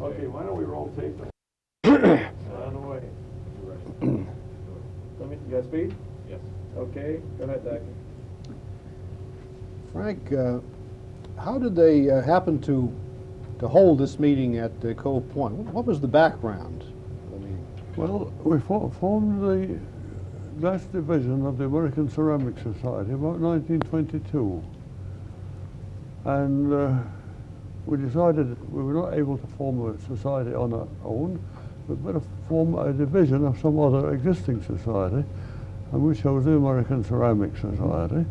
Okay, why don't we roll tape? On the way. You got speed? Yes. Okay, go ahead, Doc. Frank, how did they happen to hold this meeting at Cove Point? What was the background of the meeting? Well, we formed the glass division of the American Ceramic Society about 1922. And we decided we were not able to form a society on our own, but better form a division of some other existing society, and we chose the American Ceramic Society.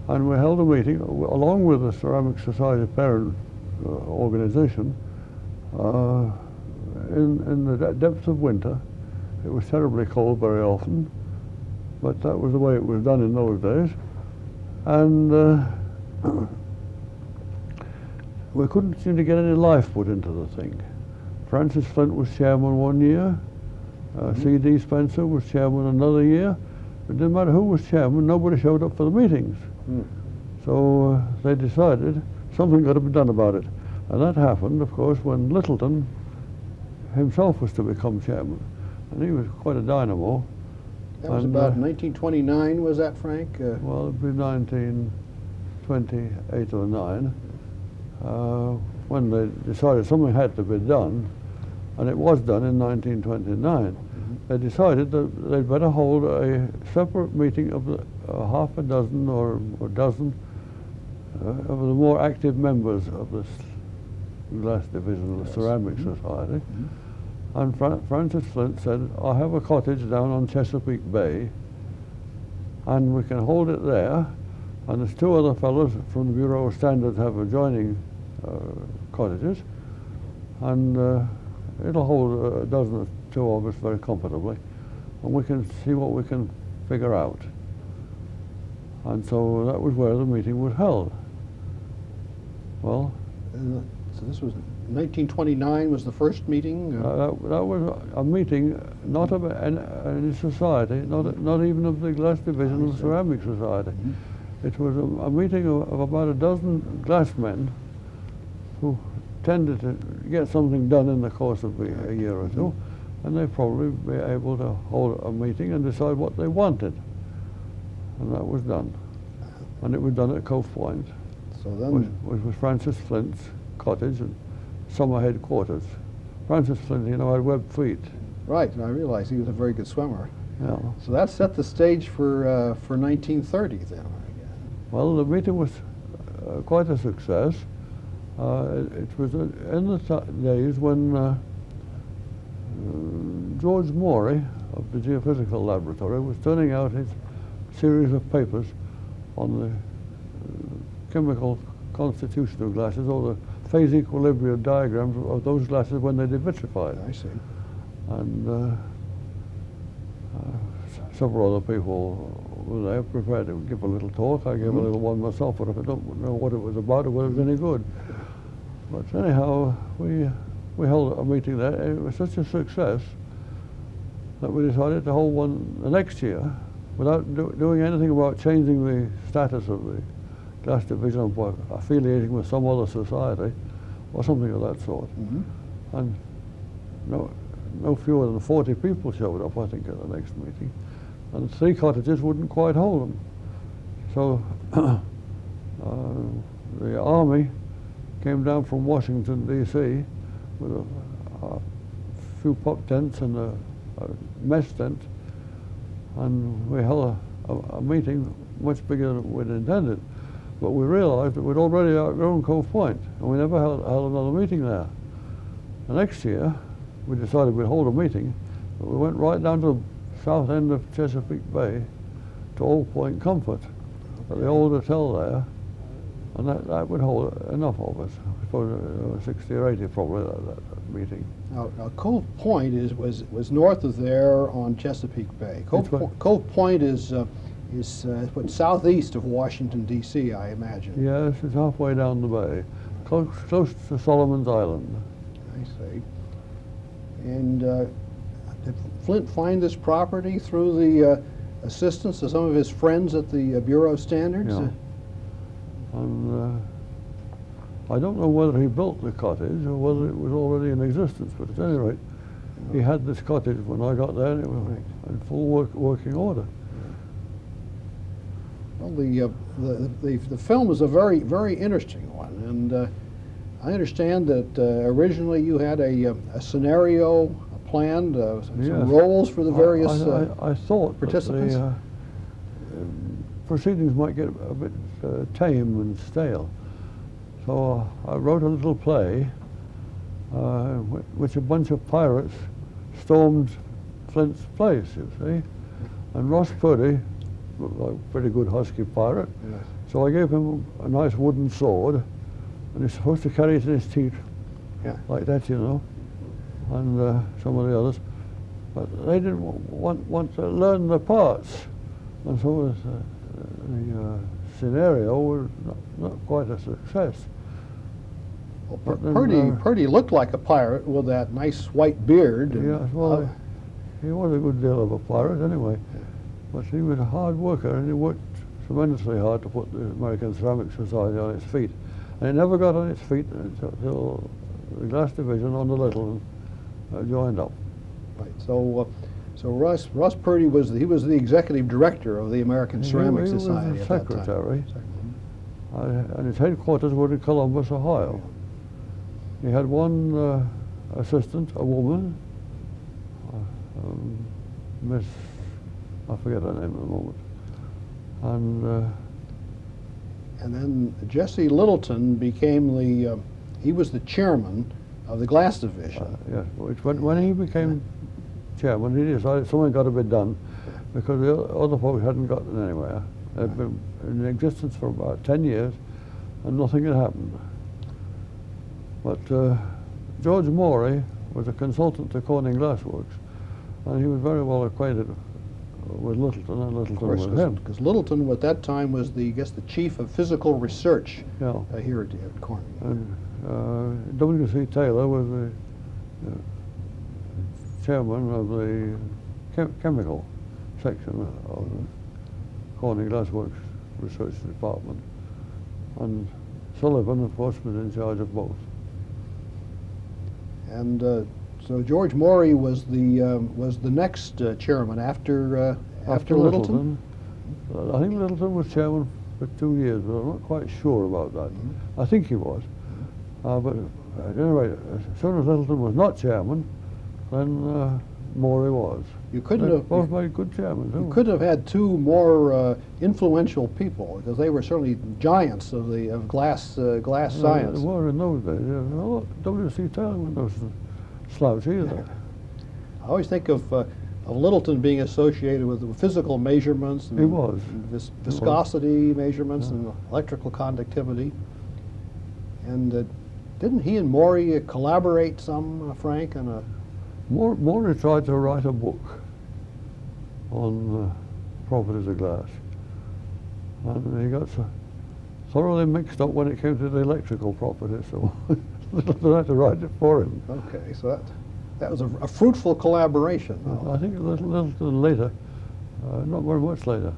And we held a meeting along with the Ceramic Society parent organization in the depths of winter. It was terribly cold very often, but that was the way it was done in those days. And we couldn't seem to get any life put into the thing. Francis Flint was chairman one year, C.D. Spencer was chairman another year. It didn't matter who was chairman, nobody showed up for the meetings. So they decided something got to be done about it. And that happened, of course, when Littleton himself was to become chairman. And he was quite a dynamo. That was about 1929, was that, Frank? Well, it'd be 1928 or 9, when they decided something had to be done, and it was done in 1929. They decided that they'd better hold a separate meeting of the half a dozen or a dozen of the more active members of this glass division of the Ceramic Society. And Francis Flint said, I have a cottage down on Chesapeake Bay, and we can hold it there, and there's two other fellows from the Bureau of Standards have adjoining cottages, and it'll hold a dozen or two of us very comfortably, and we can see what we can figure out. And so that was where the meeting was held. Well, so this was 1929 was the first meeting? that was a meeting not of any society, not even of the glass division of the Ceramic Society. It was a meeting of about a dozen glassmen who tended to get something done in the course of a year or two, and they'd probably be able to hold a meeting and decide what they wanted. And that was done. And it was done at Cove Point, So then, which was Francis Flint's cottage and summer headquarters. Francis Flint, you know, had webbed feet. right, I realized he was a very good swimmer. Yeah. So that set the stage for 1930 then, I guess. Well, the meeting was quite a success. It was in the days when George Morey of the Geophysical Laboratory was turning out his series of papers on the chemical constitution of glasses, or the phase equilibrium diagrams of those glasses when they did vitrified. I see. And several other people were there prepared to give a little talk. I gave a little one myself, but if I don't know what it was about, whether it was any good. But anyhow, we held a meeting there. It was such a success that we decided to hold one the next year without doing anything about changing the status of the glass division by affiliating with some other society or something of that sort. And no fewer than 40 people showed up, I think, at the next meeting. And 3 cottages wouldn't quite hold them. So the Army came down from Washington, D.C. with a few pop tents and a mess tent, and we held a meeting much bigger than we'd intended. But we realized that we'd already outgrown Cove Point, and we never held another meeting there. The next year, we decided we'd hold a meeting, but we went right down to the south end of Chesapeake Bay to Old Point Comfort, at the old hotel there, and that would hold enough of us. I suppose 60 or 80 probably that meeting. Now, Cove Point was north of there on Chesapeake Bay. Cove Point is what, southeast of Washington, D.C., I imagine. Yes, it's halfway down the bay, close to Solomon's Island. I see. And did Flint find this property through the assistance of some of his friends at the Bureau of Standards? Yeah. And I don't know whether he built the cottage or whether it was already in existence, but at any rate, he had this cottage when I got there, and it was in full working order. Well, the film is a very, very interesting one, and I understand that originally you had a scenario planned, some Yes. roles for the various I thought participants. that the proceedings might get a bit tame and stale. So I wrote a little play which a bunch of pirates stormed Flint's place, you see. And Ross Purdy, a pretty good husky pirate, Yes. so I gave him a nice wooden sword, and he's supposed to carry it in his teeth, Yeah. like that, you know, and some of the others. But they didn't want to learn the parts, and so the scenario was not quite a success. Well, But then, Purdy looked like a pirate with that nice white beard. And, Yes, well, he was a good deal of a pirate anyway, but he was a hard worker, and he worked tremendously hard to put the American Ceramic Society on its feet. And it never got on its feet until the glass division on the Little joined up. right. So Ross Purdy was the executive director of the American Ceramic He Society was the at that time. secretary, and his headquarters were in Columbus, Ohio. He had one assistant, a woman, Miss, I forget her name at the moment, And then Jesse Littleton became he was the chairman of the glass division. yes, which when he became chairman, he decided something got to be done because the other folks hadn't gotten anywhere. They'd been in existence for about 10 years, and nothing had happened. But George Morey was a consultant to Corning Glass Works, and he was very well acquainted with Littleton, and Littleton with him. Because Littleton at that time was the chief of physical research Yeah. here at Corning. And W.C. Taylor was the chairman of the chemical section of the Corning Glass Works Research Department, and Sullivan, of course, was in charge of both. And so George Morey was the next chairman after Littleton. I think Littleton was chairman for 2 years, but I'm not quite sure about that. I think he was. But at any rate, as soon as Littleton was not chairman, then Morey was. You couldn't They have both made good chairmen, too. you could have had two more influential people, because they were certainly giants of glass science. They were in those days. Yeah. Well, W.C. Taylor was no slouch either. I always think of Littleton being associated with physical measurements and He was. viscosity measurements and electrical conductivity. And didn't he and Morey collaborate some, Frank, on a... Morey tried to write a book on properties of glass, and he got so thoroughly mixed up when it came to the electrical properties, so Littleton had to write it for him. Okay, so that was a fruitful collaboration. I think Littleton later, not very much later,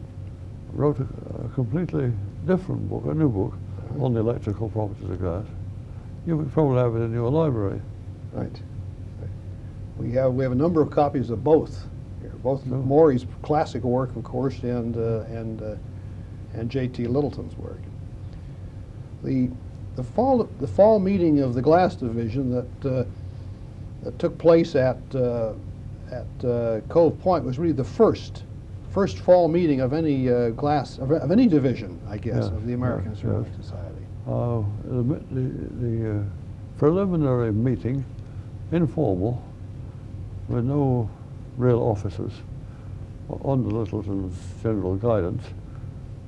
wrote a completely different book, a new book, on the electrical properties of glass. You would probably have it in your library. Right. We have a number of copies of both here, both No. Morey's classic work, of course, and J.T. Littleton's work. The fall meeting of the glass division that took place at Cove Point was really the first fall meeting of any of any division, I guess, Yes, of the American yes, Ceramic yes. Society. The preliminary meeting, informal, with no real officers, under Littleton's general guidance,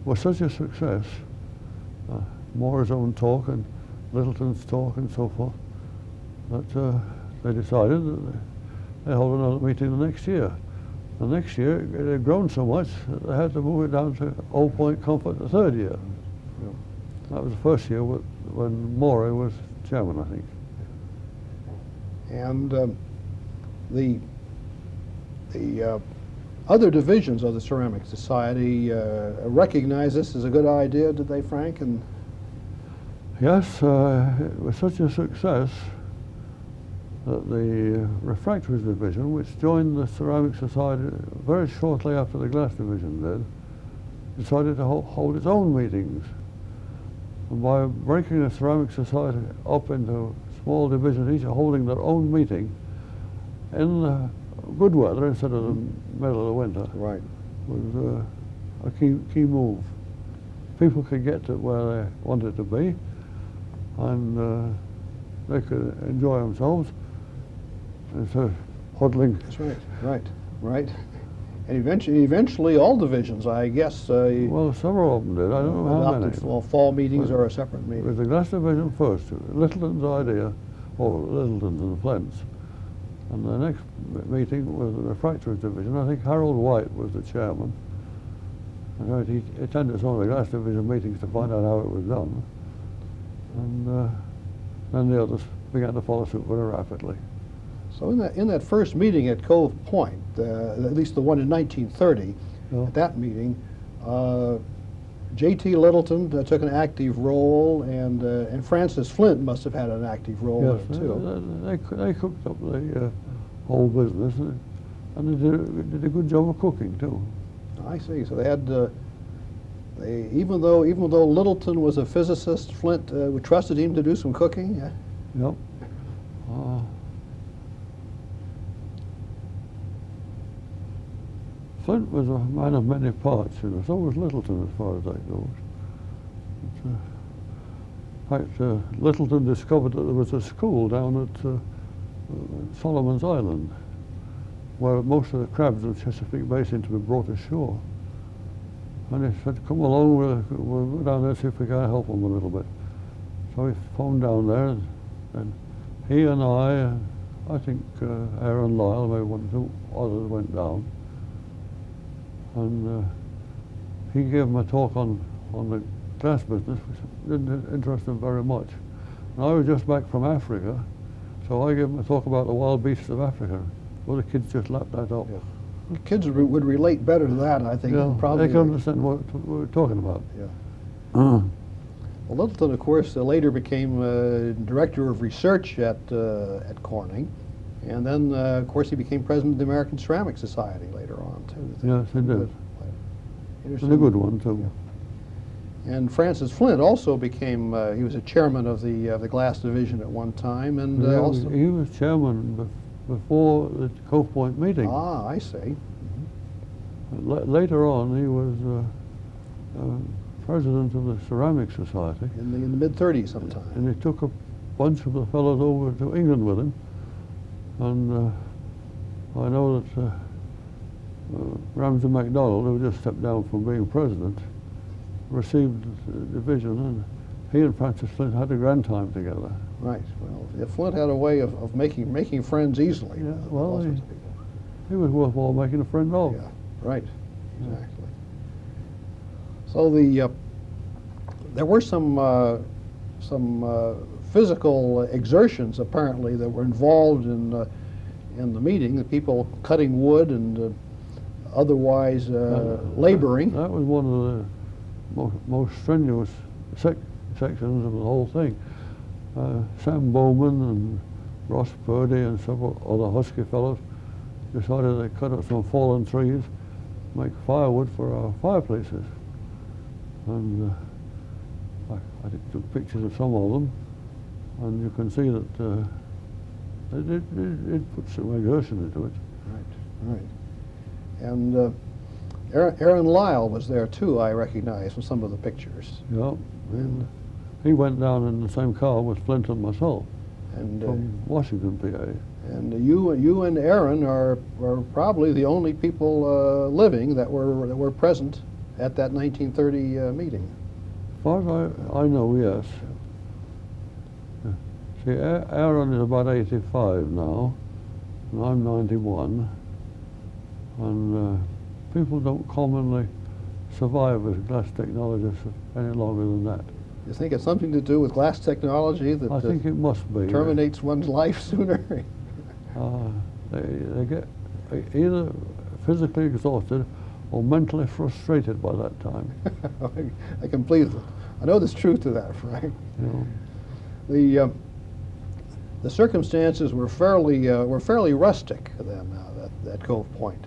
was such a success. Moore's own talk and Littleton's talk and so forth, that they decided that they hold another meeting the next year. The next year it had grown so much that they had to move it down to Old Point Comfort the third year. That was the first year when Morey was chairman, I think. And the other divisions of the Ceramic Society recognized this as a good idea, did they, Frank? And Yes, it was such a success that the Refractories Division, which joined the Ceramic Society very shortly after the Glass Division did, decided to hold its own meetings. And by breaking the Ceramic Society up into small divisions, each holding their own meeting in the good weather instead of the middle of the winter, Right. was a key move. People could get to where they wanted to be, and they could enjoy themselves instead of huddling. That's right. Right. Right. And eventually all divisions, I guess, Well, several of them did. I don't know how many. adopted fall meetings or a separate It was meeting. the Glass Division first, Littleton's idea, or Littleton's and Flint's. And the next meeting was the Refractories Division. I think Harold White was the chairman. And he attended some of the Glass Division meetings to find out how it was done. And then the others began to follow suit very rapidly. So in that first meeting at Cove Point, at least the one in 1930, Yeah. at that meeting, J.T. Littleton took an active role, and Francis Flint must have had an active role Yes, in it too. they cooked up the whole business, and they did a good job of cooking too. I see. So they had, even though Littleton was a physicist, Flint trusted him to do some cooking. Yeah. Yep. Flint was a man of many parts, you know. So was Littleton, as far as that goes. In fact, Littleton discovered that there was a school down at Solomon's Island, where most of the crabs of Chesapeake Basin to be brought ashore. And he said, "Come along, we'll go down there and see if we can help them a little bit." So he phoned down there, and he and I think Aaron Lyle, maybe one or two others went down. And he gave him a talk on the glass business, which didn't interest him very much. And I was just back from Africa, so I gave him a talk about the wild beasts of Africa. Well, the kids just lapped that up. Yeah. Well, kids would relate better to that, I think. Yeah, Probably. they can understand what we're talking about. Yeah. Uh, Well, Littleton, of course, later became director of research at Corning, and then, of course, he became president of the American Ceramic Society later on too. Yes, he did. Interesting. And a good one too. Yeah. And Francis Flint also became, he was a chairman of the glass division at one time, and Yeah, also. he was chairman before the Cove Point meeting. Ah, I see. Later on, he was president of the Ceramic Society. In the mid-30s sometime. And he took a bunch of the fellows over to England with him. And I know that Ramsay MacDonald, who just stepped down from being president, received the division, and he and Francis Flint had a grand time together. Right. Well, yeah, Flint had a way of making friends easily. Yeah, with well, all sorts of people. He was worthwhile making a friend of. Yeah. Right. Yeah. Exactly. So there were some physical exertions apparently that were involved in the meeting. The people cutting wood and otherwise laboring. That was one of the most strenuous sections of the whole thing. Sam Bowman and Ross Purdy and several other Husky fellows decided they'd cut up some fallen trees, make firewood for our fireplaces. And I took pictures of some of them, and you can see that it put some exertion into it. Right, right. And Aaron Lyle was there too, I recognize from some of the pictures. Yeah, and he went down in the same car with Flint and myself And from Washington, PA. and you and Aaron are probably the only people living that were present at that 1930 meeting. As far as I know, yes. See, Aaron is about 85 now, and I'm 91, and people don't commonly survive as glass technologists any longer than that. You think it's something to do with glass technology that I think it must be. terminates one's life sooner? They get either physically exhausted or mentally frustrated by that time. I completely I know there's truth to that, Frank. You know. The circumstances were fairly rustic then at Cove Point.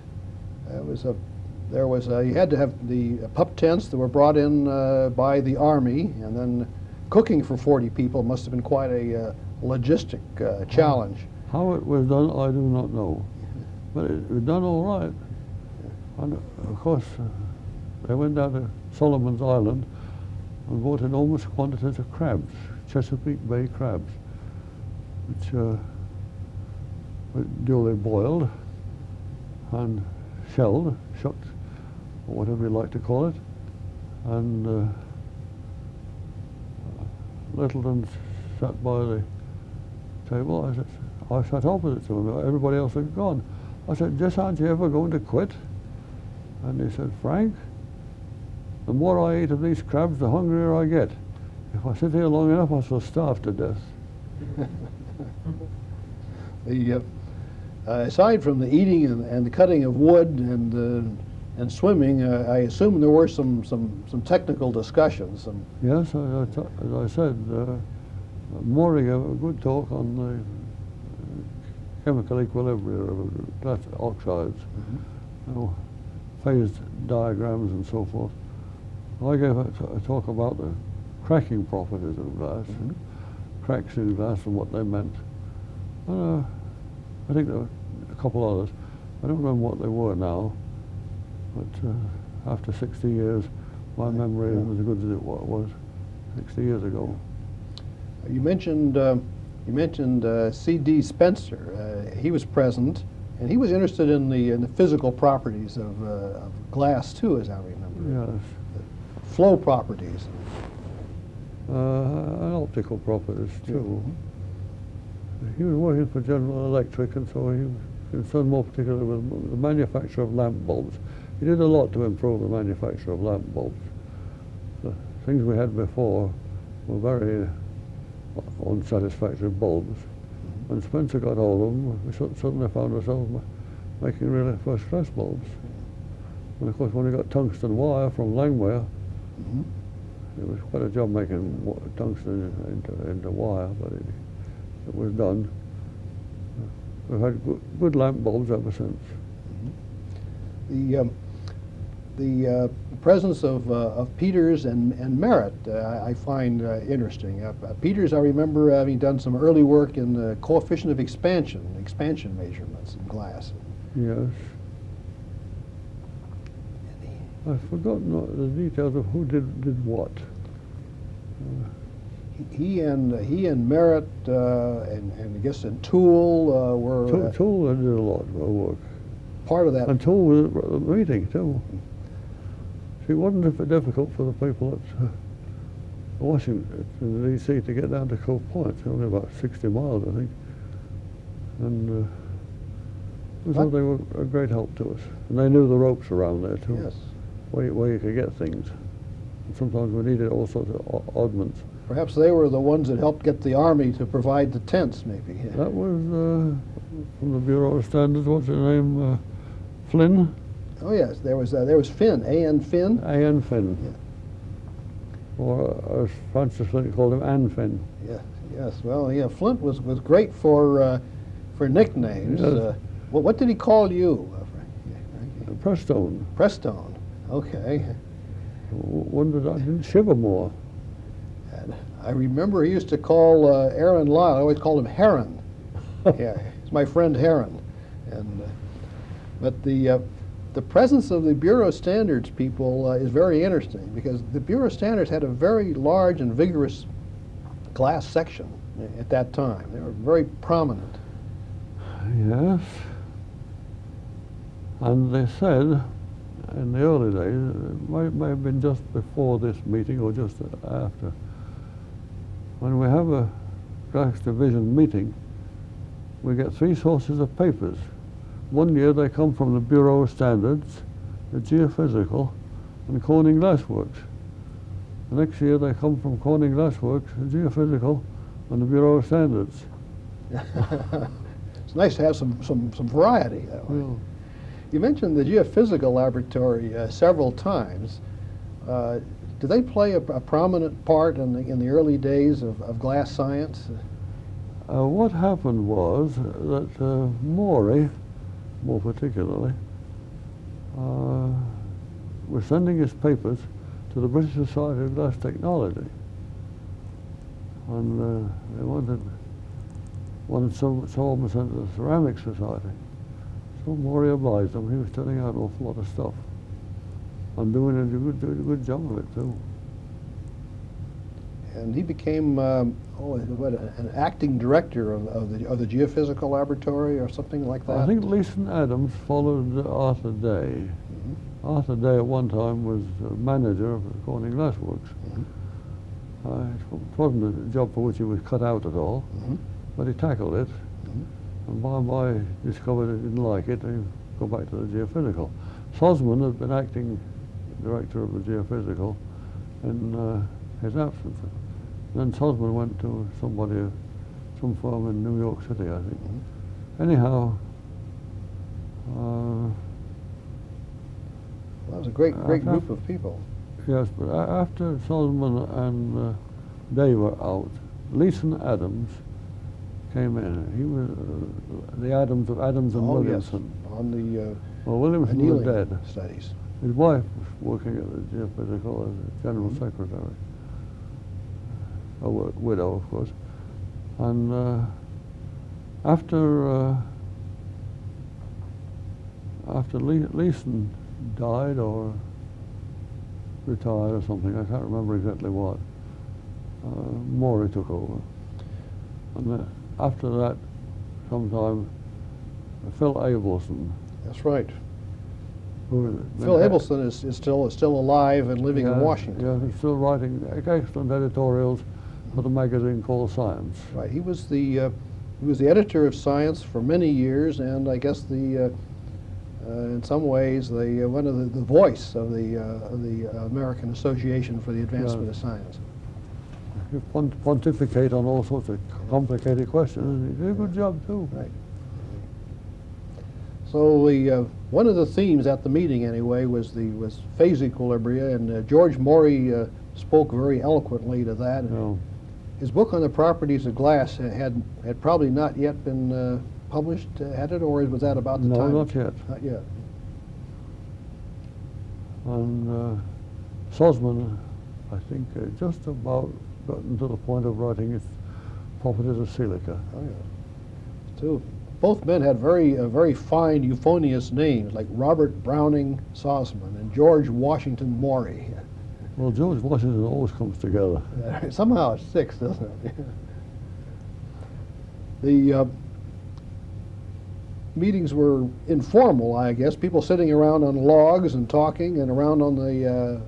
You had to have the pup tents that were brought in by the Army, and then cooking for 40 people must have been quite a logistic challenge. How it was done, I do not know, but it was done all right. And of course, they went down to Solomon's Island and bought enormous quantities of crabs, Chesapeake Bay crabs, which were duly boiled and shelled, shucked, or whatever you like to call it. And Littleton sat by the table. I sat opposite to him. Everybody else had gone. I said, "Jess, aren't you ever going to quit?" And he said, "Frank, the more I eat of these crabs, the hungrier I get. If I sit here long enough, I shall starve to death." Aside from the eating and the cutting of wood and swimming, I assume there were some technical discussions. Yes, as I said, Maury gave a good talk on the chemical equilibrium of glass oxides, you know, phase diagrams and so forth. I gave a talk about the cracking properties of glass, cracks in glass and what they meant. I think there were a couple others. I don't remember what they were now, but after 60 years, my memory is as good as it was 60 years ago. You mentioned C.D. Spencer. He was present, and he was interested in the physical properties of glass too, as I remember. Yes. The flow properties. And optical properties too. He was working for General Electric, and so he was concerned more particularly with the manufacture of lamp bulbs. He did a lot to improve the manufacture of lamp bulbs. The things we had before were very unsatisfactory bulbs. When Spencer got hold of them, we suddenly found ourselves making really first-class bulbs. And of course, when we got tungsten wire from Langmuir, it was quite a job making tungsten into wire, but it was done. We've had good lamp bulbs ever since. The presence of Peters and Merritt I find interesting. Peters, I remember having done some early work in the coefficient of expansion measurements in glass. Yes. I've forgotten the details of who did what. He and Merritt and I guess and Toole were Toole did a lot of work. Part of that. And Toole was at the meeting too. See, it wasn't difficult for the people at Washington, in D.C., to get down to Cove Point. It's only about 60 miles, I think. And we thought they were a great help to us. And they knew the ropes around there too. Yes. Where you could get things. And sometimes we needed all sorts of oddments. Perhaps they were the ones that helped get the Army to provide the tents, maybe. That was from the Bureau of Standards. What's her name? Flynn? Oh yes, there was Finn, A.N. Finn. A.N. Finn. Yeah. Or as Francis Flint called him, Ann Finn. Yes. Well, yeah, Flint was great for nicknames. Yes. What did he call you? Preston. Preston. Okay. Wondered I didn't shiver more. And I remember he used to call Aaron Lyle. I always called him Heron. Yeah, it's my friend Heron. And but the presence of the Bureau of Standards people is very interesting, because the Bureau of Standards had a very large and vigorous glass section at that time. They were very prominent. Yes. And they said in the early days, it may have been just before this meeting or just after, when we have a glass division meeting, we get 3 sources of papers. One year they come from the Bureau of Standards, the Geophysical, and Corning Glassworks. The next year they come from Corning Glassworks, the Geophysical, and the Bureau of Standards. It's nice to have some variety that way. Well, You mentioned the Geophysical Laboratory several times. Do they play a prominent part in the early days of glass science? What happened was that Morey, more particularly, was sending his papers to the British Society of Glass Technology, and they wanted some of them sent to the Ceramic Society. So Morey obliged them. He was turning out an awful lot of stuff and doing a good job of it too. And he became an acting director of the geophysical laboratory or something like that. I think Leeson Adams followed Arthur Day. Arthur Day at one time was manager of the Corning Glass Works. It wasn't a job for which he was cut out at all, but he tackled it. And by and by discovered he didn't like it, and he go back to the geophysical. Sosman had been acting director of the geophysical in his absence. Then Sosman went to some firm in New York City, I think. Anyhow, that was a great group of people. Yes, but after Sosman and Day were out, Leeson Adams came in. He was the Adams of Adams and Williamson. Yes, on the Williamson was dead. Studies. His wife was working at the geophysical as a general secretary. A widow, of course. And after Leeson died or retired or something, I can't remember exactly what, Morey took over. And after that, sometime, Phil Abelson. That's right. Phil Abelson is still alive and living in Washington. Yeah, he's still writing excellent editorials for the magazine called Science. Right. He was the editor of Science for many years, and I guess in some ways one of the voice of the American Association for the Advancement of Science. He pontificate on all sorts of complicated questions, and he did a good job too. Right. So one of the themes at the meeting, anyway, was phase equilibria, and George Morey spoke very eloquently to that. Yeah. His book on the properties of glass had probably not yet been published, had it, or was that about the time? No, not yet. Not yet. And Sosman, I think, just about gotten to the point of writing his properties of silica. Oh yeah. So both men had very fine euphonious names, like Robert Browning Sosman and George Washington Morey. Well, George Washington always comes together. Somehow it sticks, doesn't it? The meetings were informal, I guess. People sitting around on logs and talking, and around on the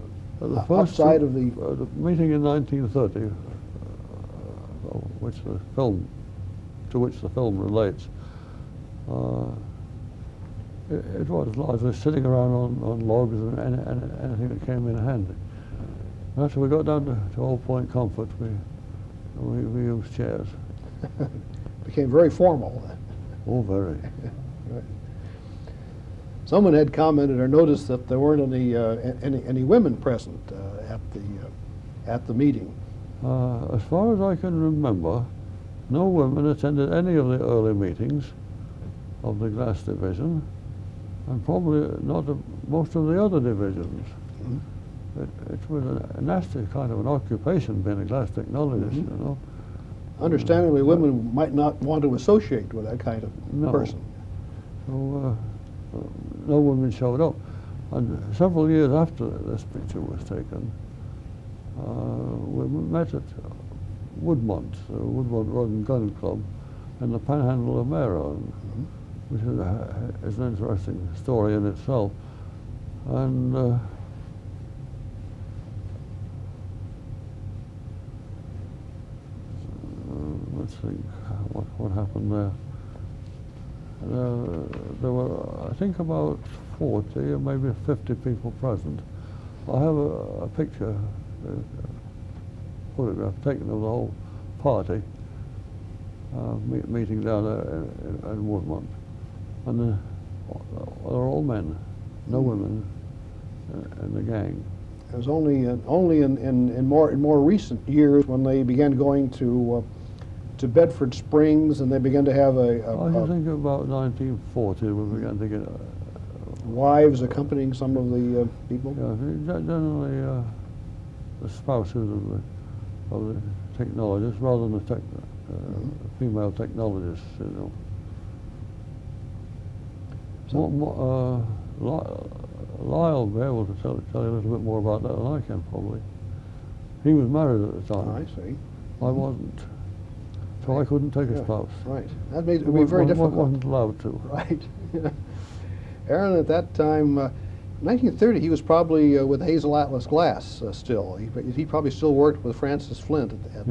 outside of the meeting in 1930, to which the film relates. It was largely sitting around on logs and anything that came in handy. After we got down to Old Point Comfort, we used chairs. Became very formal. Oh, very. Right. Someone had commented or noticed that there weren't any women present at the meeting. As far as I can remember, no women attended any of the early meetings of the glass division, and probably not most of the other divisions. Mm-hmm. It was a nasty kind of an occupation being a glass technologist, you know. Understandably, women might not want to associate with that kind of person. So no women showed up. And several years after this picture was taken, we met at Woodmont, Woodmont Rod and Gun Club, in the Panhandle of Maryland, which is an interesting story in itself. And let's think, what happened there. There were, I think, about 40 or maybe 50 people present. I have a picture, photograph taken of the whole party meeting down there in Woodmont. And they're all men, no women in the gang. It was only in more recent years when they began going to Bedford Springs, and they began to have I think about 1940 we began to get wives accompanying some of the people. yeah, generally the spouses of the technologists rather than the female technologists, you know. So- Lyle will be able to tell you a little bit more about that than I can, probably. He was married at the time. I see. I wasn't. So I couldn't take a Yeah, spouse. right. That made it be very difficult. Wasn't allowed to. Right. Aaron, at that time, 1930, he was probably with Hazel Atlas Glass still. He probably still worked with Francis Flint Yes.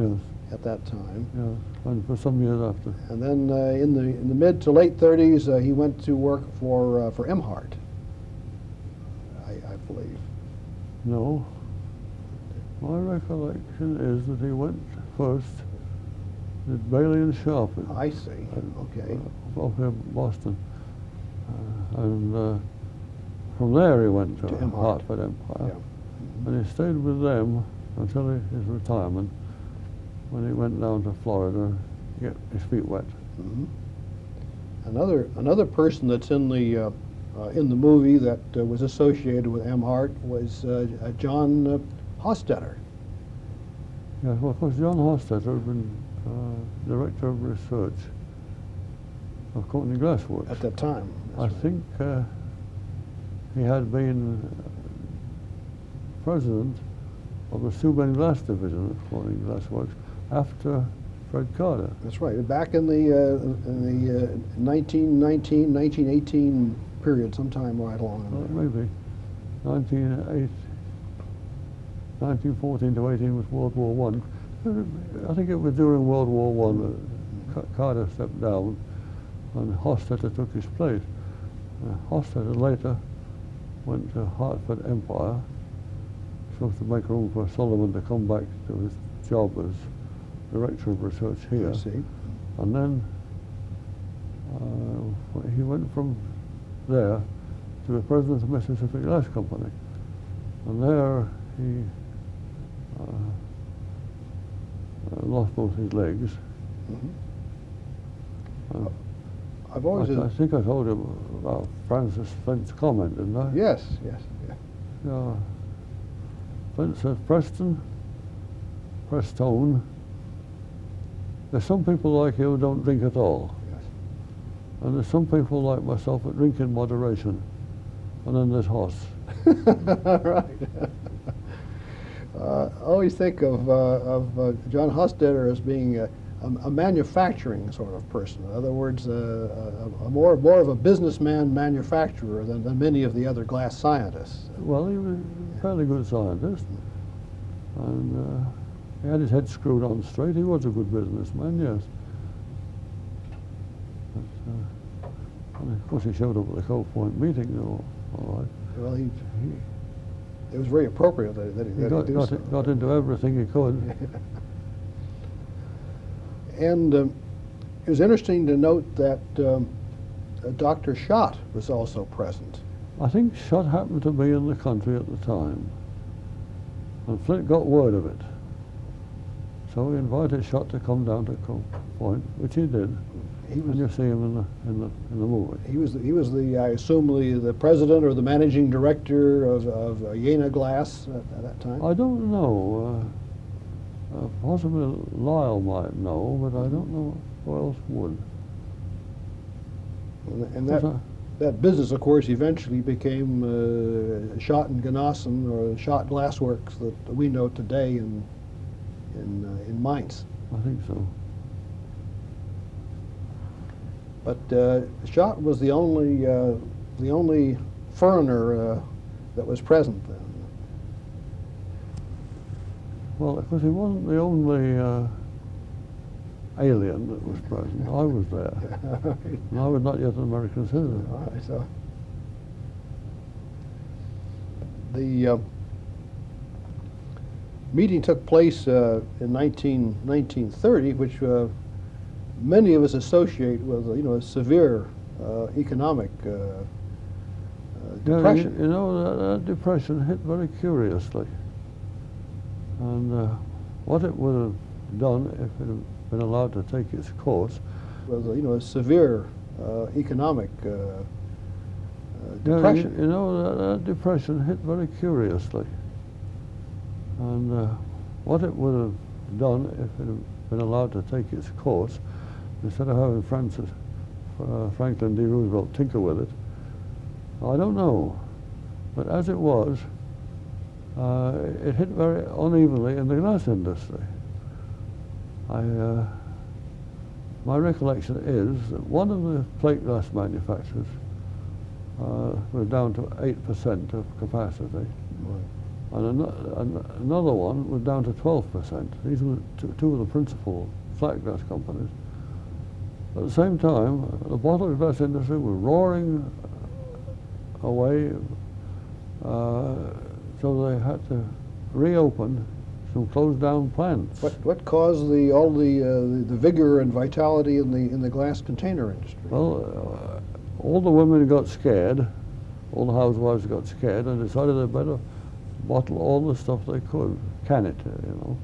at that time. Yeah, and for some years after. And then in the mid to late 30s, he went to work for Emhart, I believe. No. My recollection is that he went first at Bailey and Sharpen. I see. Okay. Up here in Boston. And from there he went to Emhart. Hartford Empire. Yeah. And he stayed with them until his retirement, when he went down to Florida to get his feet wet. Mhm. Another person that's in the movie that was associated with Emhart was John Hostetter. Yeah, well, of course, John Hostetter had been director of research of Company Glassworks. At that time. I think he had been president of the Subin Glass division of Company Glassworks after Fred Carter. That's right. Back in the 1919, 1918 period, sometime right along in there. Maybe 1914 to 18 was World War One. I think it was during World War One that Carter stepped down and Hostetter took his place. Hostetter later went to Hartford Empire, supposed to make room for Sullivan to come back to his job as director of research here. I see. And then he went from there to the president of Mississippi Glass Company. And there he lost both his legs. Mhm. I've always. I think I told him about Francis Flint's comment, didn't I? Yes, yes. Yeah. Yeah. Flint says, Preston, Prestone, there's some people like you who don't drink at all. Yes. And there's some people like myself that drink in moderation. And then there's Hoss. Right. I always think of John Hostetter as being a manufacturing sort of person. In other words, more of a businessman manufacturer than many of the other glass scientists. Well, he was a fairly good scientist. And he had his head screwed on straight. He was a good businessman, yes. But, and of course, he showed up at the Cove Point meeting, all right. Well, it was very appropriate that he Got into everything he could. And it was interesting to note that Dr. Schott was also present. I think Schott happened to be in the country at the time, and Flint got word of it. So he invited Schott to come down to Cove Point, which he did. And you see him in the movie. He was I assume the president or the managing director of Jena Glass at that time. I don't know. Possibly Lyle might know, but I don't know who else would. And that business, of course, eventually became Schott and Ganasson, or Schott Glassworks that we know today in Mainz. I think so. But Schott was the only foreigner that was present then. Well, of course, he wasn't the only alien that was present. I was there. And I was not yet an American citizen. All right, so the meeting took place in 1930, which many of us associate with, a severe economic depression. You know, that depression hit very curiously. And what it would have done if it had been allowed to take its course Was a severe economic depression. You know, that depression hit very curiously. And what it would have done if it had been allowed to take its course, instead of having Franklin D. Roosevelt tinker with it, I don't know. But as it was, it hit very unevenly in the glass industry. My recollection is that one of the plate glass manufacturers was down to 8% of capacity, and another one was down to 12%. These were two of the principal flat glass companies. At the same time, the bottled glass industry was roaring away, so they had to reopen some closed down plants. What caused all the vigor and vitality in the glass container industry? Well, all the women got scared, all the housewives got scared, and decided they better bottle all the stuff they could, can it, you know.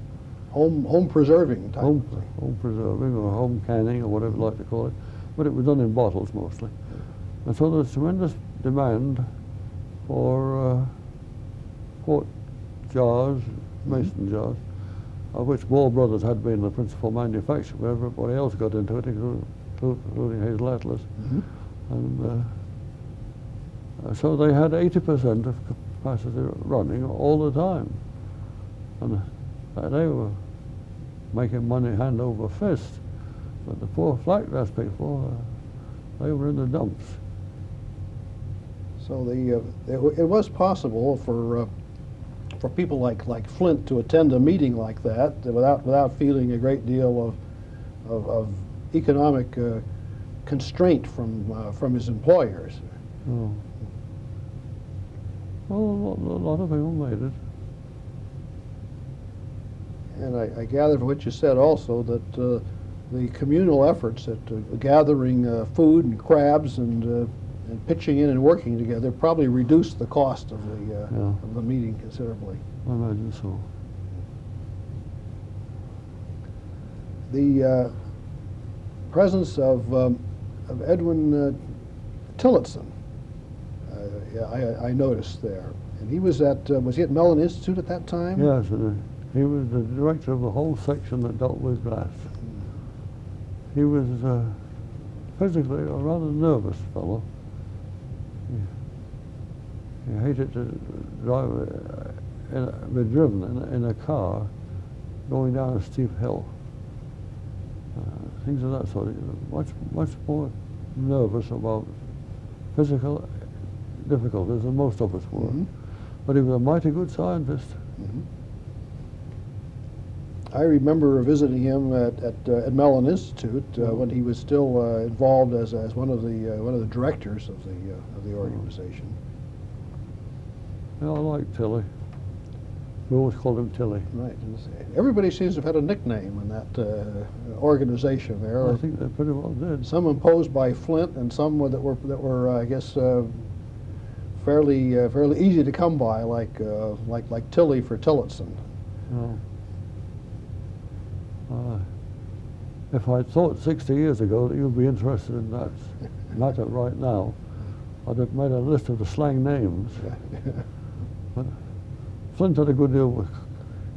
Home preserving type Home of thing. home preserving or home canning or whatever you like to call it, but it was done in bottles mostly. And so there was tremendous demand for quart jars, mason jars, of which Ball Brothers had been the principal manufacturer, but everybody else got into it, including Hazel Atlas. And so they had 80% of capacity running all the time. And they were making money hand over fist. But the poor flat glass people, they were in the dumps. So it was possible for people like Flint to attend a meeting like that without feeling a great deal of economic constraint from his employers. Oh. Well, a lot of people made it. And I gather from what you said also that the communal efforts at gathering food and crabs and pitching in and working together probably reduced the cost of the meeting considerably. I imagine so. The presence of Edwin Tillotson, I noticed there, and he was he at Mellon Institute at that time? Yes, he was the director of the whole section that dealt with glass. He was physically a rather nervous fellow. He hated to be driven in a car going down a steep hill. Things of that sort. Much more nervous about physical difficulties than most of us were. But he was a mighty good scientist. I remember visiting him at Mellon Institute when he was still involved as one of the directors of the organization. Yeah, I like Tilly. We always called him Tilly. Right. Everybody seems to have had a nickname in that organization there. I think they pretty well did. Some imposed by Flint, and some that were I guess fairly easy to come by, like Tilly for Tillotson. Oh. If I'd thought 60 years ago that you'd be interested in that matter right now, I'd have made a list of the slang names. But Flint had a good deal with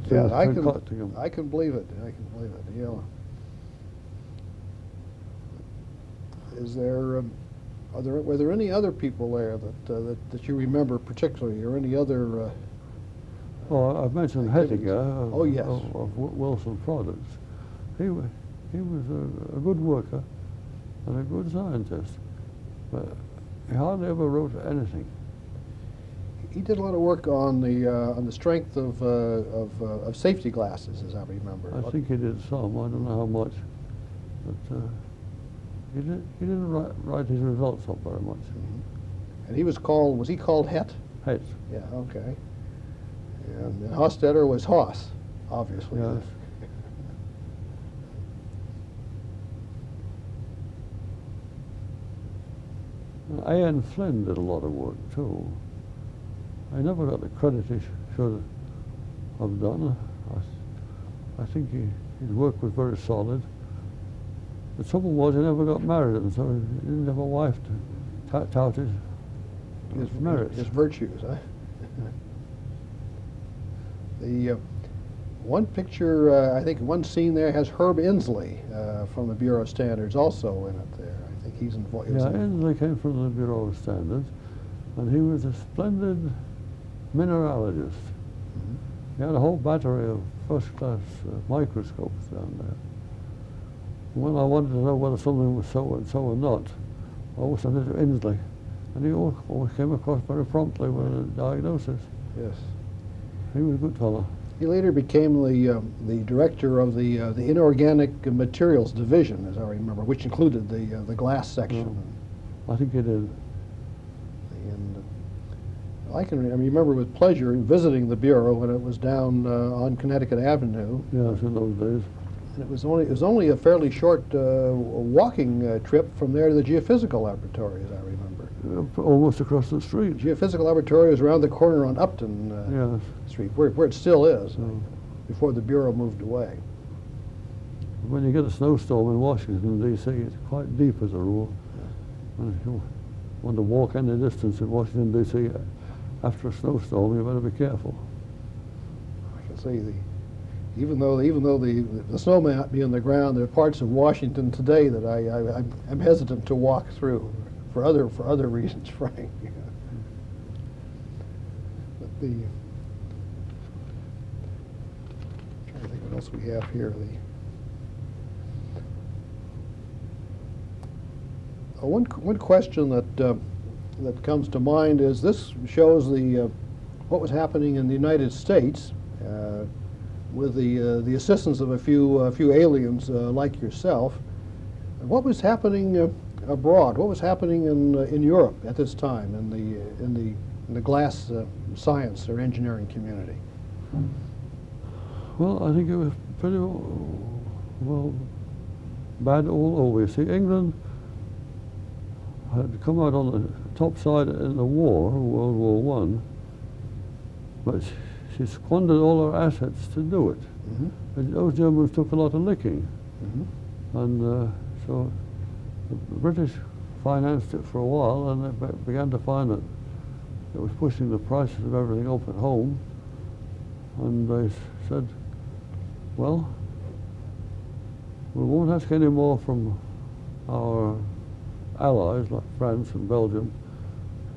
concocting them. I can believe it. I can believe it. Yeah. Were there any other people there that you remember particularly, or any other? Well, I've mentioned Hettinger Oh, yes. of Wilson Products. He was a good worker and a good scientist, but he hardly ever wrote anything. He did a lot of work on the strength of safety glasses, as I remember. I think he did some. I don't know how much, but he didn't write his results up very much. And he was he called Het? Het. Yeah. Okay. And Hostetter was Haas, obviously. Yes. A.N. Flynn did a lot of work too. I never got the credit he should have done. I think his work was very solid. The trouble was he never got married, and so he didn't have a wife to tout his merits. His virtues, huh? The one picture, I think one scene there has Herb Inslee from the Bureau of Standards also in it there. I think he's involved. Yeah, Inslee came from the Bureau of Standards, and he was a splendid mineralogist. Mm-hmm. He had a whole battery of first-class microscopes down there. When I wanted to know whether something was so and so or not, I always sent it to Inslee, and he always came across very promptly with a diagnosis. Yes. He was a good fellow. He later became the director of the Inorganic Materials Division, as I remember, which included the glass section. I think he did. And I remember with pleasure visiting the Bureau when it was down on Connecticut Avenue. Yes, in those days. And it was only a fairly short walking trip from there to the Geophysical Laboratory, as I remember. Almost across the street. Geophysical Laboratory was around the corner on Upton Yes. Street, where it still is, So, before the Bureau moved away. when you get a snowstorm in Washington, D.C., it's quite deep as a rule. And if you want to walk any distance in Washington, D.C., after a snowstorm, you better be careful. I can see even though the snow may not be on the ground, there are parts of Washington today that I'm hesitant to walk through for other reasons, Frank. But I'm trying to think what else we have here. One question that comes to mind is this shows what was happening in the United States with the assistance of a few aliens like yourself. What was happening abroad? What was happening in Europe at this time in the glass science or engineering community? Well, I think it was pretty well bad all over. You see, England had come out on the top side in the war, World War I, but she squandered all her assets to do it. Mm-hmm. And those Germans took a lot of licking. Mm-hmm. And so the British financed it for a while, and they began to find that it was pushing the prices of everything up at home. And they said, well, we won't ask any more from our allies like France and Belgium,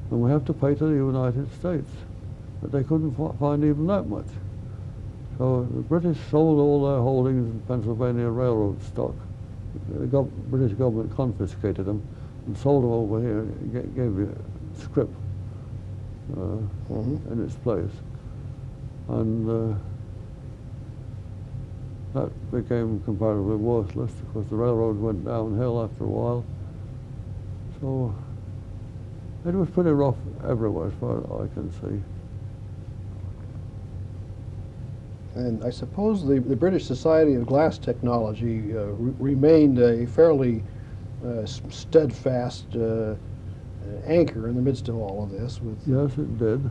and we have to pay to the United States. But they couldn't find even that much. So the British sold all their holdings in Pennsylvania railroad stock. The British government confiscated them and sold them over here, gave you scrip in its place. And that became comparatively worthless because the railroad went downhill after a while. So it was pretty rough everywhere as far as I can see. And I suppose the British Society of Glass Technology remained a fairly steadfast anchor in the midst of all of this. Yes, it did.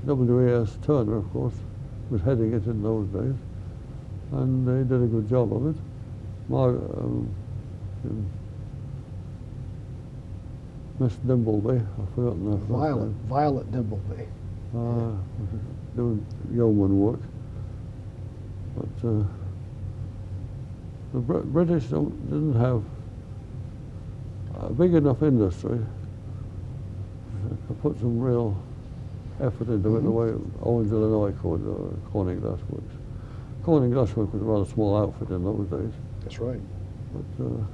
W.E.S. Turner, of course, was heading it in those days, and they did a good job of it. Miss Dimbleby, I've forgotten her first name. Violet Dimbleby. Doing yeoman work. But the British didn't have a big enough industry to put some real effort into it the way Owens, Illinois could, or Corning Glass Works. Corning Glass Works was a rather small outfit in those days. That's right. But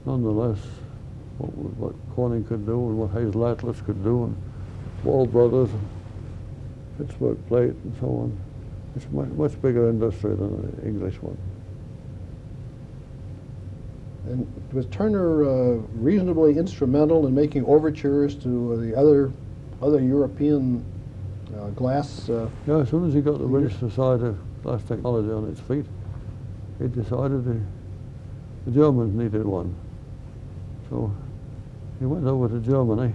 nonetheless, what Corning could do and what Hazel Atlas could do and Wall Brothers and Pittsburgh Plate and so on, it's a much bigger industry than the English one. And was Turner reasonably instrumental in making overtures to the other European glass? Yeah, as soon as he got the British Society of Glass Technology on its feet, he decided the Germans needed one. So he went over to Germany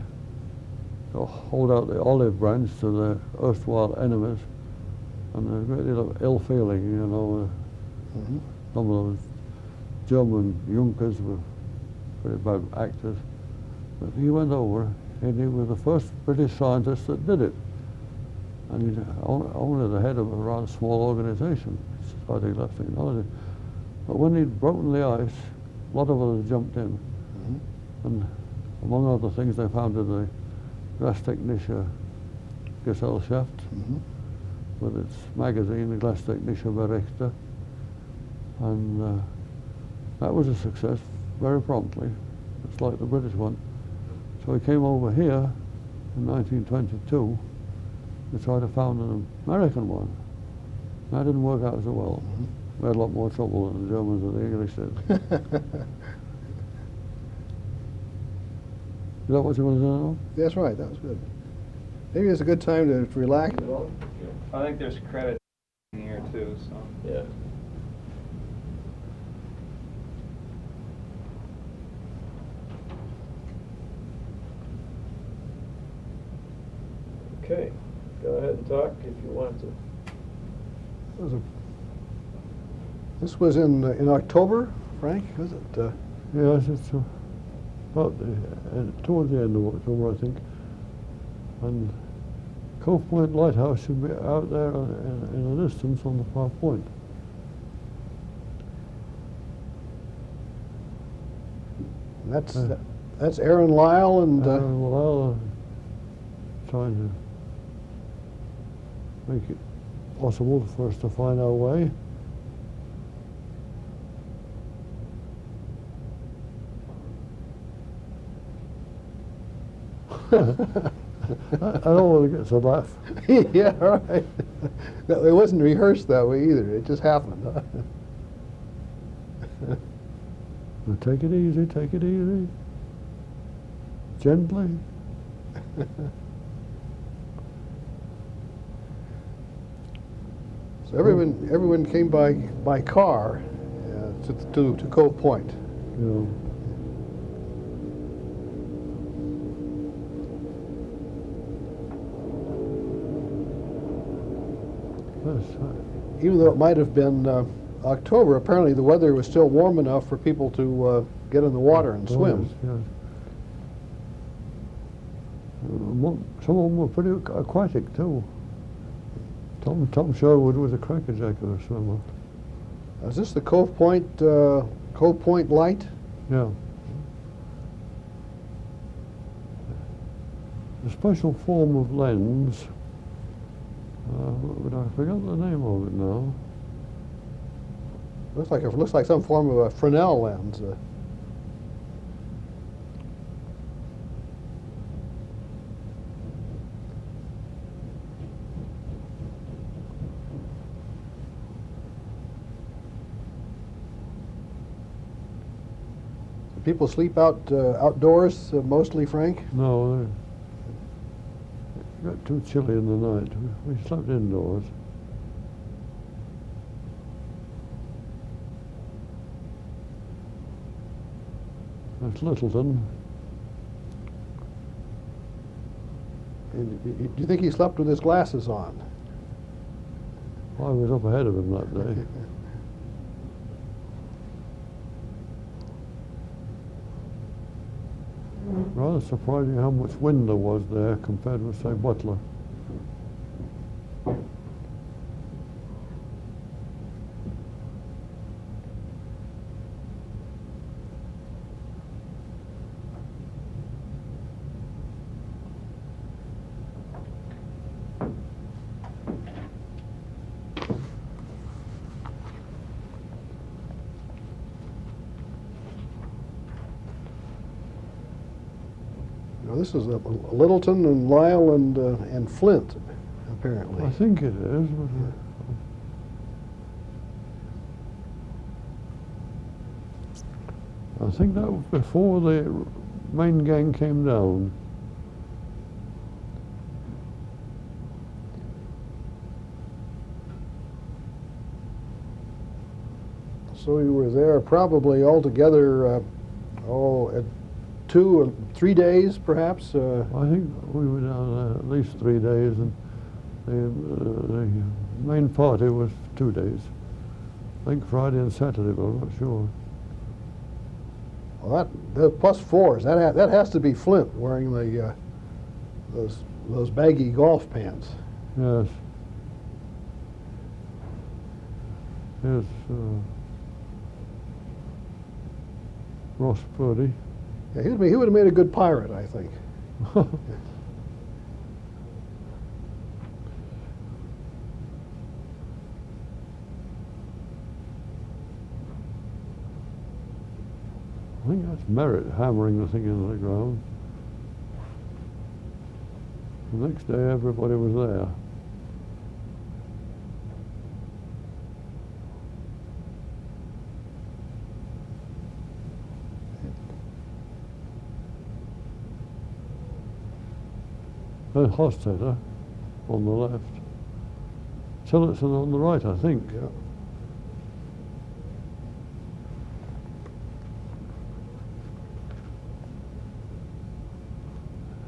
to hold out the olive branch to the erstwhile enemies, and a great deal of ill feeling, you know. Mhm. Some of those German Junkers were pretty bad actors. But he went over, and he was the first British scientist that did it. And he's only the head of a rather small organization, Society of Left Technology. But when he'd broken the ice, a lot of others jumped in. Mhm. And among other things, they founded the Glastechnische Gesellschaft, Mhm. with its magazine, the Glastechnische Berichte. And that was a success very promptly, just like the British one. So he came over here in 1922 to try to found an American one. That didn't work out so well. We had a lot more trouble than the Germans or the English did. Is that what you want to know? That's right, that was good. Maybe it's a good time to relax. I think there's credit in here too, so. Yeah. Okay, go ahead and talk if you want to. This was in October, Frank, was it? Yes, it's about towards the end of October, I think. And Cove Point Lighthouse should be out there in a distance on the far point. That's Aaron Lyle and Well, trying to make it possible for us to find our way. I don't want to get a laugh. yeah, right. No, it wasn't rehearsed that way either. It just happened. Huh? Now take it easy, take it easy. Gently. So everyone came by car to Cove Point. You know. Yes, Even though it might have been October, apparently the weather was still warm enough for people to get in the water and swim. Yes. Some of them were pretty aquatic too. Tom Sherwood was a crackerjacker swimmer. Is this the Cove Point light? Yeah. A special form of lens. But I forgot the name of it now. Looks like some form of a Fresnel lens. People sleep outdoors mostly, Frank? No, it got too chilly in the night. We slept indoors. That's Littleton. Do you think he slept with his glasses on? I was up ahead of him that day. Rather surprising how much wind there was there compared with, say, Butler. Now, this is Littleton and Lyle and Flint, apparently. I think it is. But I think that was before the main gang came down. So you were there probably altogether, 2 or 3 days, perhaps? I think we were down there at least 3 days, and the main party was 2 days. I think Friday and Saturday, but I'm not sure. Well, the +4s, that has to be Flint wearing the those baggy golf pants. Yes. Yes. Ross Purdy. Yeah, he would have made a good pirate, I think. I think that's Merritt hammering the thing into the ground. The next day, everybody was there. Then Hostetter on the left. Tillotson on the right, I think. Yeah.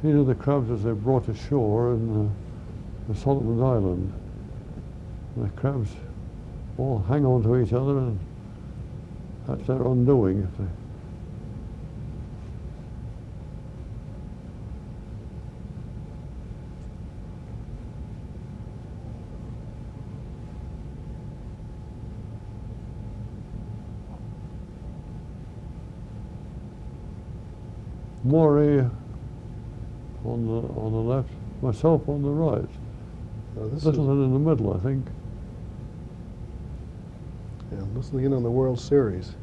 These are the crabs as they're brought ashore in the Solomon Island. The crabs all hang on to each other, and that's their undoing. If they Maury on the left, myself on the right. Littleton in the middle, I think. Yeah, listening in on the World Series.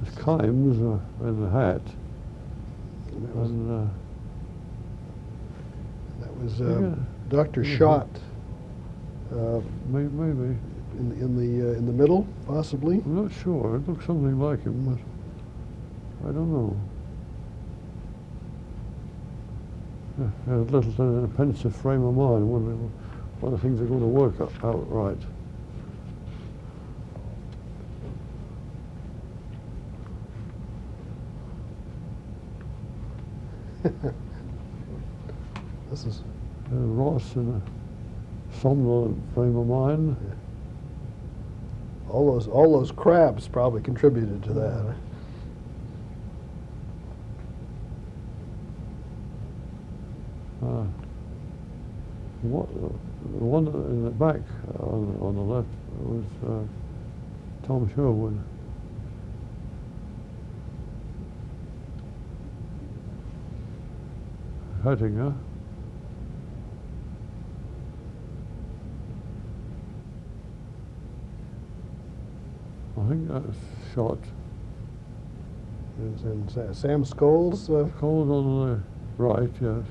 There's Kimes in the hat. That was Yeah. Dr. Yeah. Schott Maybe. in the middle, possibly. I'm not sure. It looks something like him, but I don't know. Littleton in a pensive frame of mind, wondering whether things are going to work out right. This is Ross in a somnolent frame of mind. all those crabs probably contributed to that. The one in the back on the left was Tom Sherwood. Hettinger. I think that's Shot. And Sam Scholes. Cold on the right, yes.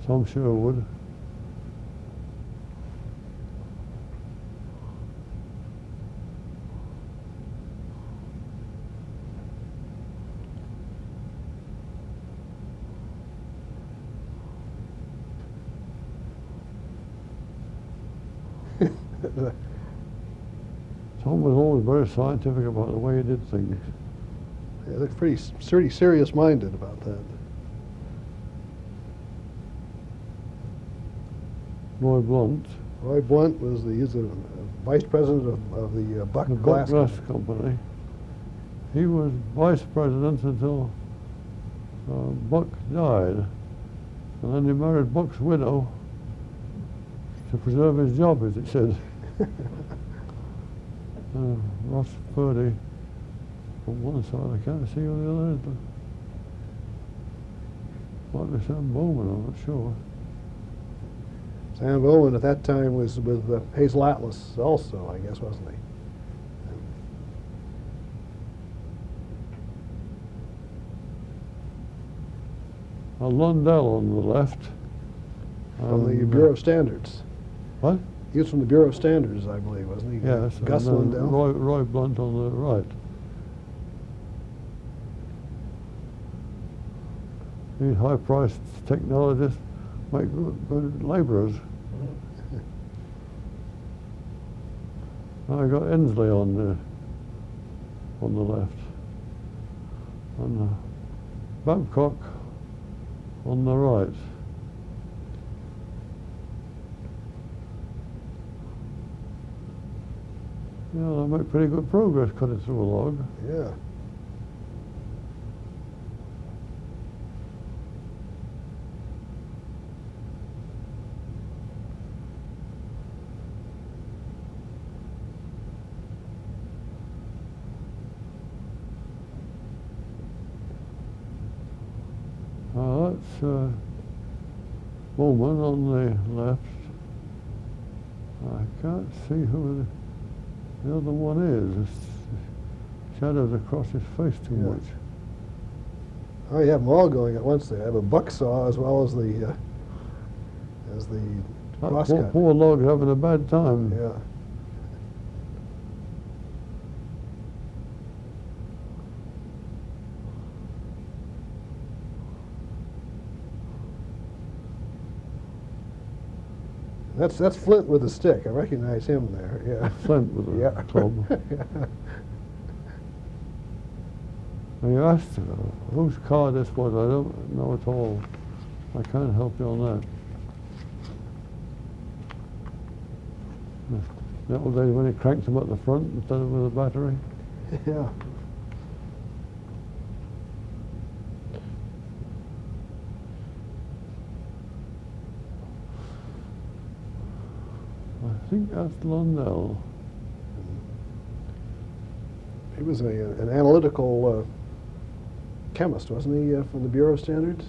Tom Sherwood. Tom was always very scientific about the way he did things. Yeah, they're pretty serious-minded about that. Roy Blunt. Roy Blunt he's a vice president of the Buck The Glass Buck Glass Company. He was vice president until Buck died. And then he married Buck's widow to preserve his job, as it said. Ross Purdy on one side, I can't see on the other end. Might be Sam Bowman, I'm not sure. Sam Bowman at that time was with Hazel Atlas also, I guess, wasn't he? Lundell on the left. From the Bureau of Standards. What? He was from the Bureau of Standards, I believe, wasn't he? Yes. Gus and, Lundell. Roy Blunt on the right. These high-priced technologists make good labourers. I got Ensley on the left, and Babcock on the right. Yeah, they make pretty good progress cutting through a log. Yeah. That's Bowman on the left. I can't see who the other one is. It's shadows across his face too much. Oh, you have them all going at once there. I have a buck saw as well as the That crosscut. poor log's having a bad time. Yeah. That's Flint with a stick. I recognize him there. Yeah. Flint with a Yeah. club. And you asked whose car this was. I don't know at all. I can't help you on that. The old days when he cranked them at the front instead of with a battery. Yeah. I think that's Lundell. He was an analytical chemist, wasn't he, from the Bureau of Standards?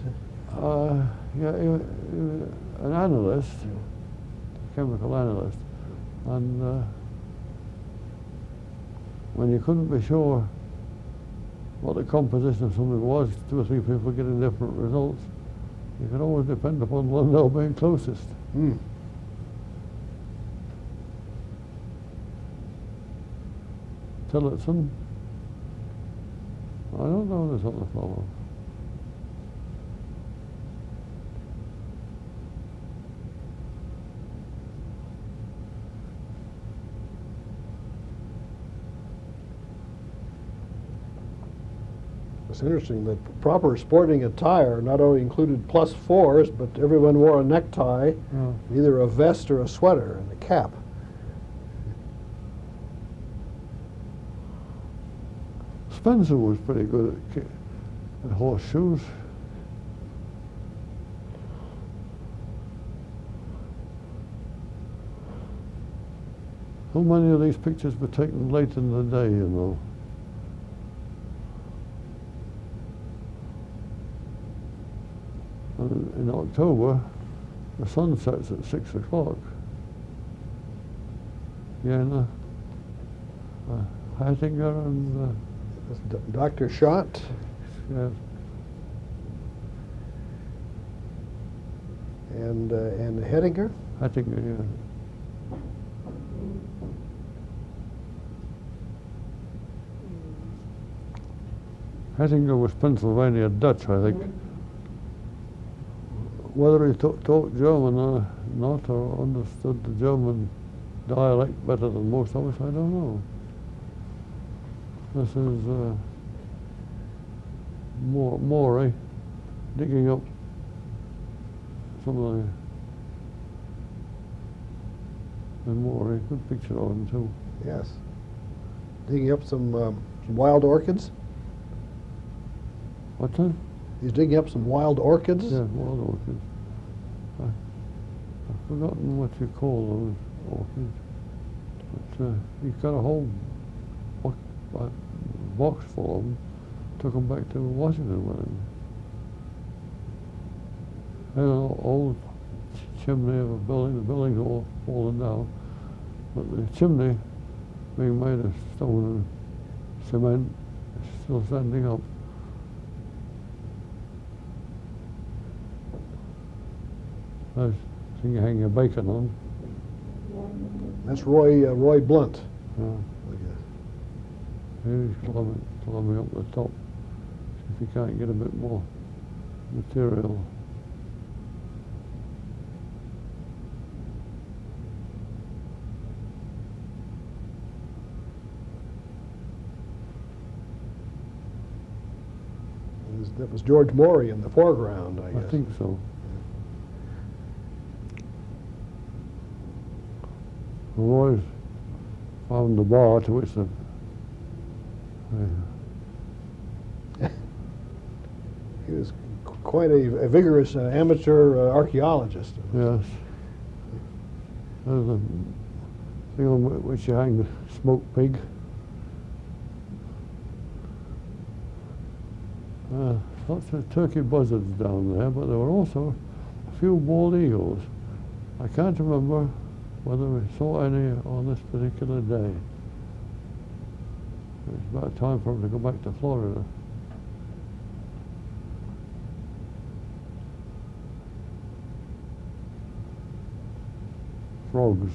Yeah, he was an analyst, chemical analyst, and when you couldn't be sure what the composition of something was, 2 or 3 people getting different results, you could always depend upon Lundell being closest. Mm. Tillotson? I don't know this other fellow. It's interesting that proper sporting attire not only included +4s, but everyone wore a necktie, Yeah. either a vest or a sweater, and a cap. Spencer was pretty good at horseshoes. How many of these pictures were taken late in the day, you know? And in October, the sun sets at 6 o'clock. Jena, Hattinger and Dr. Schott. yes, And Hettinger. Hattinger, yeah. Hattinger was Pennsylvania Dutch, I think. Whether he talked German or not, or understood the German dialect better than most of us, I don't know. This is Morey digging up some of the Morey. Good picture of him too. Yes. Digging up some wild orchids. What's that? He's digging up some wild orchids. Yeah, wild orchids. I've forgotten what you call those orchids. But he's got a whole box full of them. Took them back to Washington with him. There's an old chimney of a building. The building's all fallen down. But the chimney, being made of stone and cement, is still standing up. There's a thing you hang your bacon on. That's Roy Blunt. Yeah. He's climbing up the top. See if he can't get a bit more. material. That was George Morey in the foreground, I guess. I think so. I've always found the bar to which the He was quite a vigorous amateur archaeologist. yes. There's the thing on which you hang the smoked pig. Lots of turkey buzzards down there, but there were also a few bald eagles. I can't remember whether we saw any on this particular day. It's about time for them to go back to Florida. Frogs.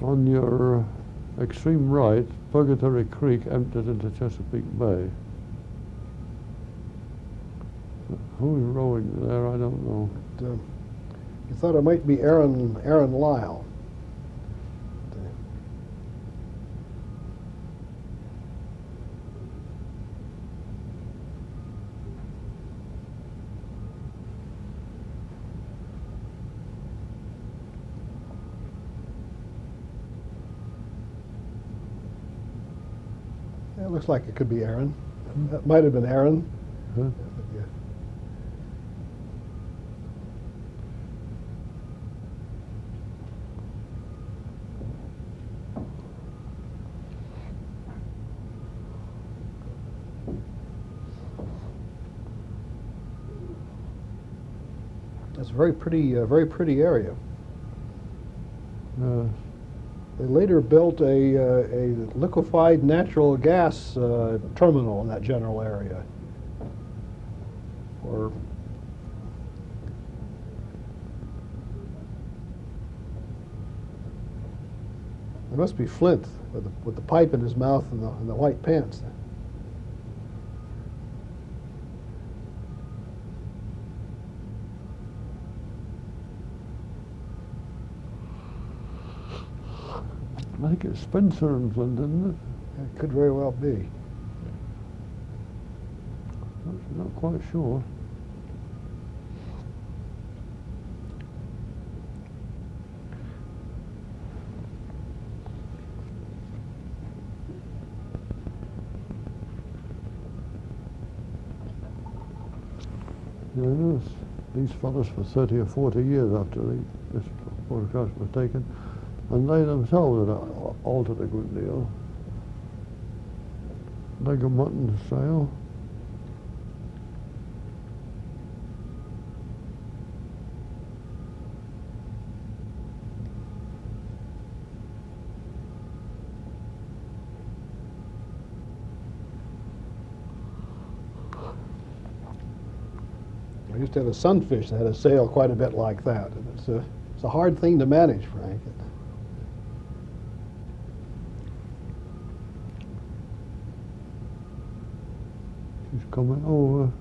On your extreme right, Purgatory Creek empties into Chesapeake Bay. Who's rowing there, I don't know. But, you thought it might be Aaron Lyle. It looks like it could be Aaron. That might have been Aaron. Huh? Yeah. That's a very pretty area. They later built a liquefied natural gas terminal in that general area. Or it must be Flint with the pipe in his mouth and the white pants. I think it's Spencer and Flint, isn't it? It could very well be. Not quite sure. Yes, these fellows for 30 or 40 years after this photographs were taken, and they themselves had altered a good deal. Leg of mutton sail. I used to have a sunfish that had a sail quite a bit like that. And it's a hard thing to manage, Frank. She's coming over.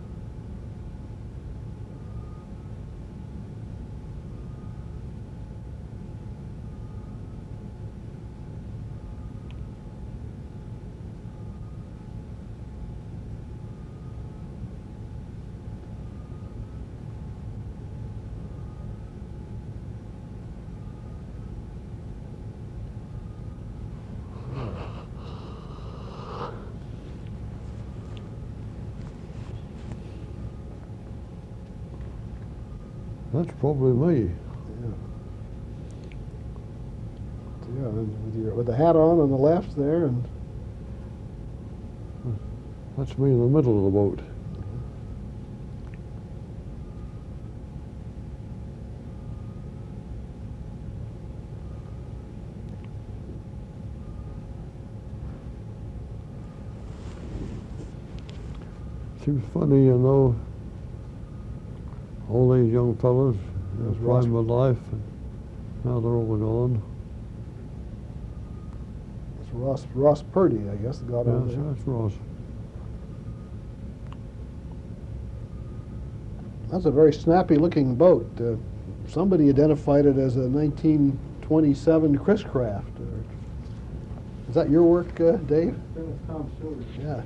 That's probably me. Yeah, and with the hat on the left there, and That's me in the middle of the boat. Seems funny, you know, all these young fellas in the Those Ross- prime of life, and now they're all gone. Ross Purdy, I guess, got on Yes, there. that's Ross. That's a very snappy-looking boat. Somebody identified it as a 1927 Chris Craft. Is that your work, Dave? Tom Stewart. Yeah.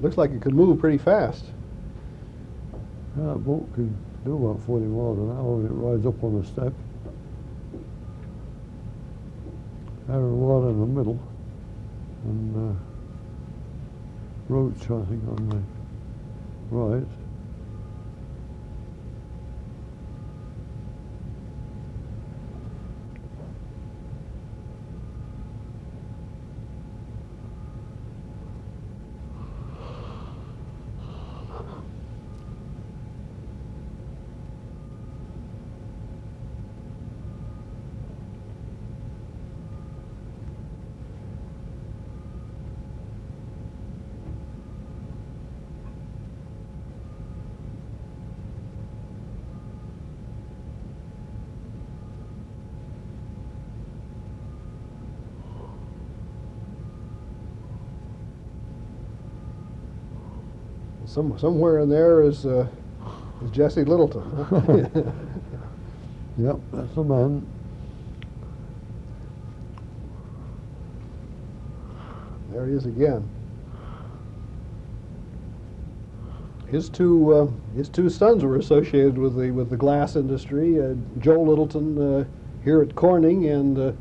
Looks like it could move pretty fast. Yeah, that boat can do about 40 miles an hour when it rides up on the step. Iron water in the middle, and Roach, I think, on the right. Somewhere in there is Jesse Littleton. Yep, that's the man. There he is again. His two sons were associated with the glass industry. Joe Littleton here at Corning, and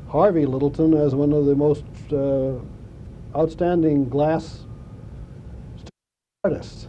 Harvey Littleton as one of the most outstanding glass artists.